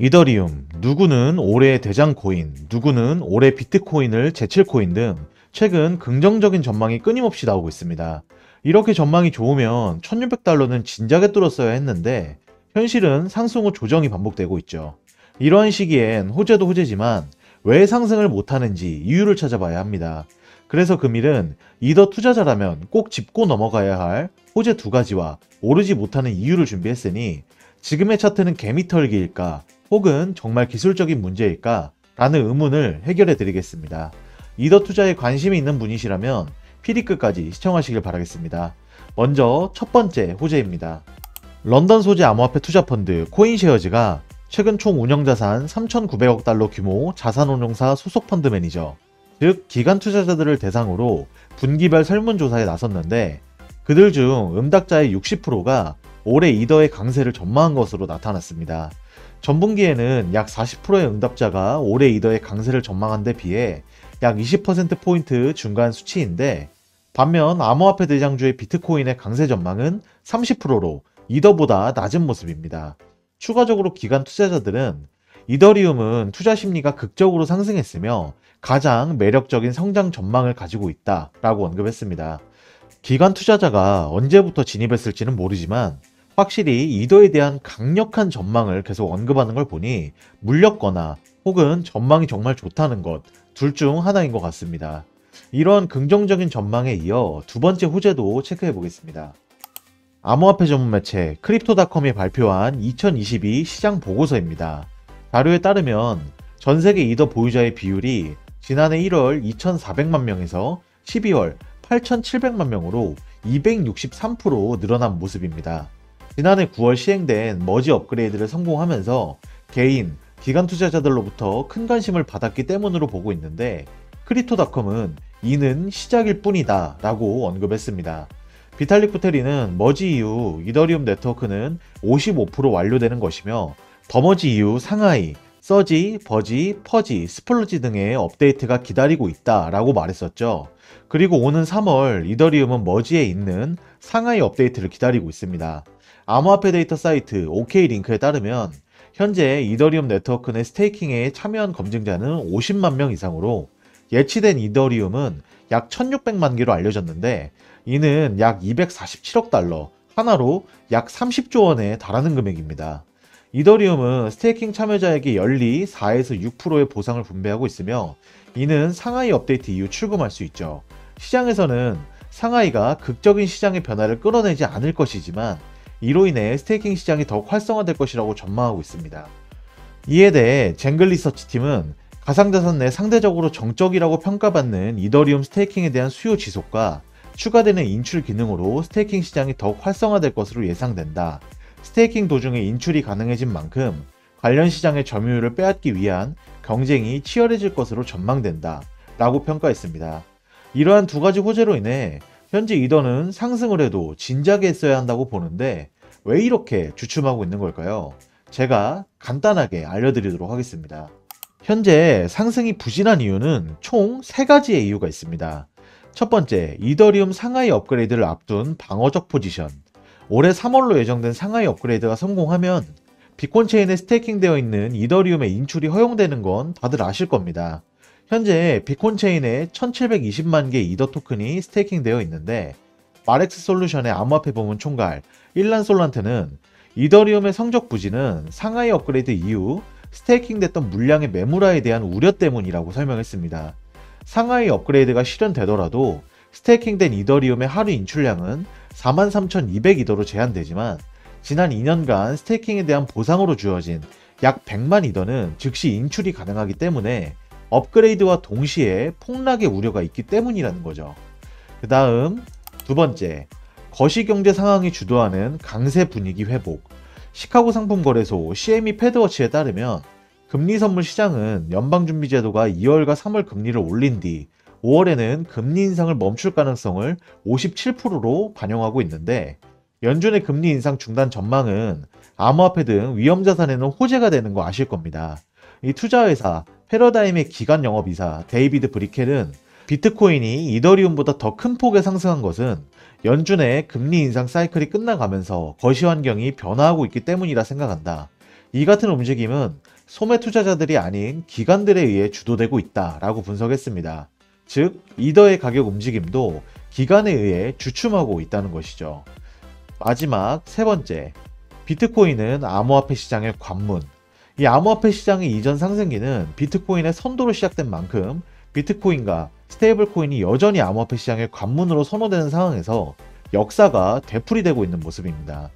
이더리움, 누구는 올해의 대장 코인, 누구는 올해 비트코인을 제칠 코인 등 최근 긍정적인 전망이 끊임없이 나오고 있습니다. 이렇게 전망이 좋으면 1600달러는 진작에 뚫었어야 했는데 현실은 상승 후 조정이 반복되고 있죠. 이러한 시기엔 호재도 호재지만 왜 상승을 못하는지 이유를 찾아봐야 합니다. 그래서 금일은 이더 투자자라면 꼭 짚고 넘어가야 할 호재 두 가지와 오르지 못하는 이유를 준비했으니 지금의 차트는 개미털기일까 혹은 정말 기술적인 문제일까 라는 의문을 해결해 드리겠습니다. 이더 투자에 관심이 있는 분이시라면 피디 끝까지 시청하시길 바라겠습니다. 먼저 첫 번째 호재입니다. 런던 소재 암호화폐 투자펀드 코인쉐어즈가 최근 총 운영자산 3,900억 달러 규모 자산운용사 소속 펀드 매니저, 즉 기관 투자자들을 대상으로 분기별 설문조사에 나섰는데 그들 중 응답자의 60%가 올해 이더의 강세를 전망한 것으로 나타났습니다. 전분기에는 약 40%의 응답자가 올해 이더의 강세를 전망한 데 비해 약 20%포인트 중간 수치인데 반면 암호화폐 대장주의 비트코인의 강세 전망은 30%로 이더보다 낮은 모습입니다. 추가적으로 기관 투자자들은 이더리움은 투자 심리가 극적으로 상승했으며 가장 매력적인 성장 전망을 가지고 있다라고 언급했습니다. 기관 투자자가 언제부터 진입했을지는 모르지만 확실히 이더에 대한 강력한 전망을 계속 언급하는 걸 보니 물렸거나 혹은 전망이 정말 좋다는 것 둘 중 하나인 것 같습니다. 이런 긍정적인 전망에 이어 두 번째 호재도 체크해 보겠습니다. 암호화폐 전문 매체 크립토닷컴이 발표한 2022 시장 보고서입니다. 자료에 따르면 전 세계 이더 보유자의 비율이 지난해 1월 2,400만 명에서 12월 8,700만 명으로 263% 늘어난 모습입니다. 지난해 9월 시행된 머지 업그레이드를 성공하면서 개인, 기관 투자자들로부터 큰 관심을 받았기 때문으로 보고 있는데 크립토닷컴은 이는 시작일 뿐이다 라고 언급했습니다. 비탈릭 부테리는 머지 이후 이더리움 네트워크는 55% 완료되는 것이며 더머지 이후 상하이, 서지, 버지, 퍼지, 스플러지 등의 업데이트가 기다리고 있다 라고 말했었죠. 그리고 오는 3월 이더리움은 머지에 있는 상하이 업데이트를 기다리고 있습니다. 암호화폐 데이터 사이트 OK링크에 따르면 현재 이더리움 네트워크 내 스테이킹에 참여한 검증자는 50만 명 이상으로 예치된 이더리움은 약 1600만 개로 알려졌는데 이는 약 247억 달러, 하나로 약 30조 원에 달하는 금액입니다. 이더리움은 스테이킹 참여자에게 연리 4에서 6%의 보상을 분배하고 있으며 이는 상하이 업데이트 이후 출금할 수 있죠. 시장에서는 상하이가 극적인 시장의 변화를 끌어내지 않을 것이지만 이로 인해 스테이킹 시장이 더욱 활성화될 것이라고 전망하고 있습니다. 이에 대해 쟁글 리서치 팀은 가상자산 내 상대적으로 정적이라고 평가받는 이더리움 스테이킹에 대한 수요 지속과 추가되는 인출 기능으로 스테이킹 시장이 더욱 활성화될 것으로 예상된다. 스테이킹 도중에 인출이 가능해진 만큼 관련 시장의 점유율을 빼앗기 위한 경쟁이 치열해질 것으로 전망된다 라고 평가했습니다. 이러한 두 가지 호재로 인해 현재 이더는 상승을 해도 진작에 했어야 한다고 보는데 왜 이렇게 주춤하고 있는 걸까요? 제가 간단하게 알려드리도록 하겠습니다. 현재 상승이 부진한 이유는 총 3가지의 이유가 있습니다. 첫 번째, 이더리움 상하이 업그레이드를 앞둔 방어적 포지션. 올해 3월로 예정된 상하이 업그레이드가 성공하면 비콘 체인에 스테이킹되어 있는 이더리움의 인출이 허용되는 건 다들 아실 겁니다. 현재 비콘 체인에 1720만 개 이더 토큰이 스테이킹되어 있는데 마렉스 솔루션의 암호화폐 부문 총괄 일란 솔란트는 이더리움의 성적 부진은 상하이 업그레이드 이후 스테이킹됐던 물량의 매물화에 대한 우려 때문이라고 설명했습니다. 상하이 업그레이드가 실현되더라도 스테이킹된 이더리움의 하루 인출량은 43,200이더로 제한되지만 지난 2년간 스테이킹에 대한 보상으로 주어진 약 100만 이더는 즉시 인출이 가능하기 때문에 업그레이드와 동시에 폭락의 우려가 있기 때문이라는 거죠. 그 다음 두 번째, 거시경제 상황이 주도하는 강세 분위기 회복. 시카고 상품거래소 CME 패드워치에 따르면 금리 선물 시장은 연방준비제도가 2월과 3월 금리를 올린 뒤 5월에는 금리 인상을 멈출 가능성을 57%로 반영하고 있는데 연준의 금리 인상 중단 전망은 암호화폐 등 위험자산에는 호재가 되는 거 아실 겁니다. 이 투자회사 패러다임의 기관 영업이사 데이비드 브리켈은 비트코인이 이더리움보다 더 큰 폭에 상승한 것은 연준의 금리 인상 사이클이 끝나가면서 거시 환경이 변화하고 있기 때문이라 생각한다. 이 같은 움직임은 소매 투자자들이 아닌 기관들에 의해 주도되고 있다라고 분석했습니다. 즉, 이더의 가격 움직임도 기관에 의해 주춤하고 있다는 것이죠. 마지막 세 번째, 비트코인은 암호화폐 시장의 관문. 이 암호화폐 시장의 이전 상승기는 비트코인의 선도로 시작된 만큼 비트코인과 스테이블 코인이 여전히 암호화폐 시장의 관문으로 선호되는 상황에서 역사가 되풀이되고 있는 모습입니다.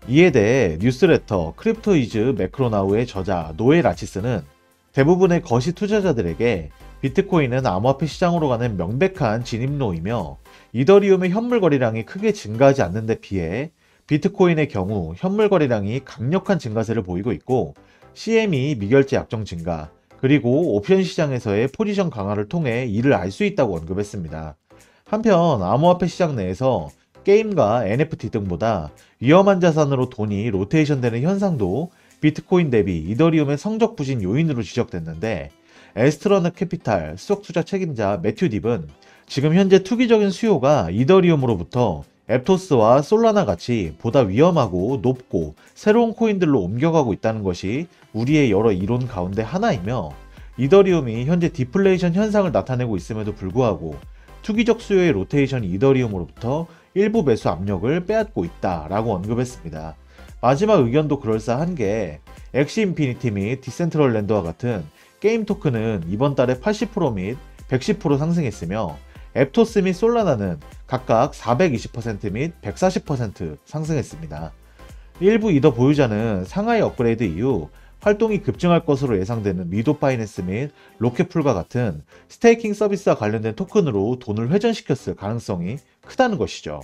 이에 대해 뉴스레터 크립토 이즈 매크로나우의 저자 노엘 아치스는 대부분의 거시 투자자들에게 비트코인은 암호화폐 시장으로 가는 명백한 진입로이며 이더리움의 현물 거래량이 크게 증가하지 않는 데 비해 비트코인의 경우 현물 거래량이 강력한 증가세를 보이고 있고 CME 미결제 약정 증가, 그리고 옵션 시장에서의 포지션 강화를 통해 이를 알 수 있다고 언급했습니다. 한편 암호화폐 시장 내에서 게임과 NFT 등보다 위험한 자산으로 돈이 로테이션되는 현상도 비트코인 대비 이더리움의 성적 부진 요인으로 지적됐는데, 에스트러너 캐피탈 수석 투자 책임자 매튜 딥은 지금 현재 투기적인 수요가 이더리움으로부터 앱토스와 솔라나 같이 보다 위험하고 높고 새로운 코인들로 옮겨가고 있다는 것이 우리의 여러 이론 가운데 하나이며, 이더리움이 현재 디플레이션 현상을 나타내고 있음에도 불구하고 투기적 수요의 로테이션이 이더리움으로부터 일부 매수 압력을 빼앗고 있다라고 언급했습니다. 마지막 의견도 그럴싸한 게, 엑시 인피니티 및 디센트럴랜드와 같은 게임 토큰은 이번 달에 80%및 110% 상승했으며, 앱토스 및 솔라나는 각각 420%및 140% 상승했습니다. 일부 이더 보유자는 상하이 업그레이드 이후 활동이 급증할 것으로 예상되는 리도 파이낸스 및 로켓풀과 같은 스테이킹 서비스와 관련된 토큰으로 돈을 회전시켰을 가능성이 크다는 것이죠.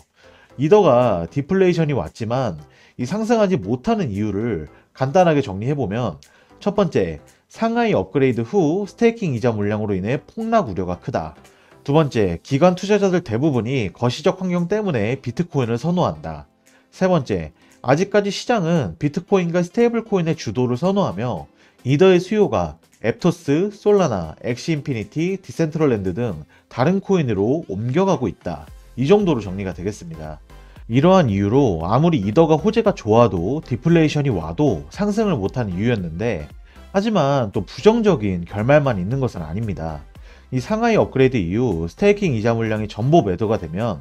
이더가 디플레이션이 왔지만 이 상승하지 못하는 이유를 간단하게 정리해보면, 첫 번째, 상하이 업그레이드 후 스테이킹 이자 물량으로 인해 폭락 우려가 크다. 두 번째, 기관 투자자들 대부분이 거시적 환경 때문에 비트코인을 선호한다. 세 번째, 아직까지 시장은 비트코인과 스테이블 코인의 주도를 선호하며 이더의 수요가 앱토스, 솔라나, 엑시 인피니티, 디센트럴랜드 등 다른 코인으로 옮겨가고 있다. 이 정도로 정리가 되겠습니다. 이러한 이유로 아무리 이더가 호재가 좋아도 디플레이션이 와도 상승을 못한 이유였는데, 하지만 또 부정적인 결말만 있는 것은 아닙니다. 이 상하이 업그레이드 이후 스테이킹 이자 물량이 전보 매도가 되면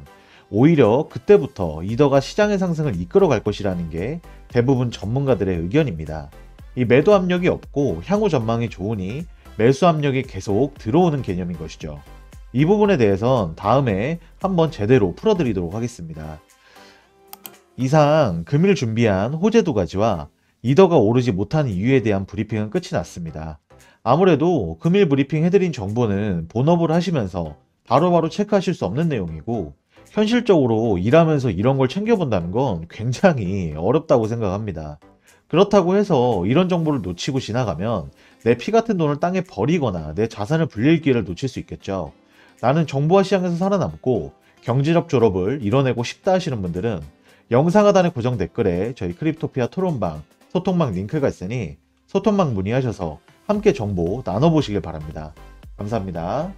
오히려 그때부터 이더가 시장의 상승을 이끌어갈 것이라는 게 대부분 전문가들의 의견입니다. 이 매도 압력이 없고 향후 전망이 좋으니 매수 압력이 계속 들어오는 개념인 것이죠. 이 부분에 대해선 다음에 한번 제대로 풀어드리도록 하겠습니다. 이상 금일 준비한 호재 두 가지와 이더가 오르지 못한 이유에 대한 브리핑은 끝이 났습니다. 아무래도 금일 브리핑 해드린 정보는 본업을 하시면서 바로바로 체크하실 수 없는 내용이고, 현실적으로 일하면서 이런 걸 챙겨본다는 건 굉장히 어렵다고 생각합니다. 그렇다고 해서 이런 정보를 놓치고 지나가면 내 피 같은 돈을 땅에 버리거나 내 자산을 불릴 기회를 놓칠 수 있겠죠. 나는 정보화 시장에서 살아남고 경제적 졸업을 이뤄내고 싶다 하시는 분들은 영상 하단의 고정 댓글에 저희 크립토피아 토론방, 소통방 링크가 있으니 소통방 문의하셔서 함께 정보 나눠보시길 바랍니다. 감사합니다.